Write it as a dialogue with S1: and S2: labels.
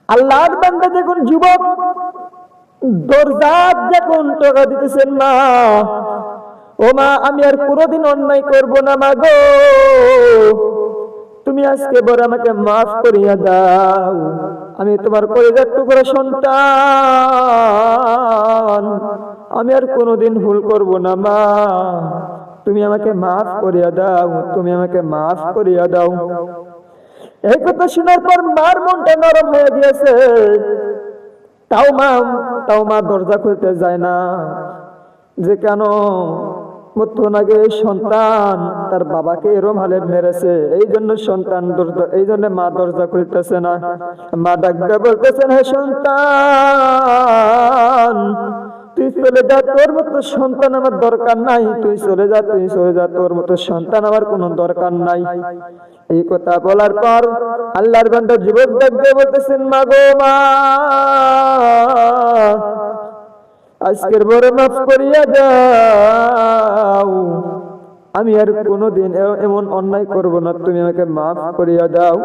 S1: আল্লাহর বান্দা যখন যুবক দরজাত যখন টাকা দিতেছেন, মা ও মা আমি আর কোনোদিন অন্যায় করব না মা গো, তুমি আজকে বড় আমাকে মাফ করিয়া দাও, আমি তোমার কলিজার টুকরা সন্তান, আমি আর কোনোদিন ভুল করব না মা, তুমি আমাকে মাফ করিয়া দাও, তুমি আমাকে মাফ করিয়া দাও। এই কথা শোনার পর মার মনটা নরম হয়ে গিয়েছে। তাও মা দরজা খুলতে যায় না, যে কেন মৃত্যুর আগে সন্তান তার বাবাকে এরম হালে মেরেছে, এই জন্য মা দরজা খুলতেছে না। মা ডাকতে বলতেছেন, হে সন্তান তুই চলে যা, তোর মতো সন্তান আমার দরকার নাই, তুই চলে যা, তোর মতো সন্তান আমার কোনো দরকার নাই। এই কথা বলার পর আল্লাহর বান্দা যুবক ডাকতে বলতেছেন, মা গো মা আজকের বড় মাফ করিয়া দাও, আমি আর কোনোদিন এমন অন্যায় করব না, তুমি আমাকে মাফ করিয়া দাও।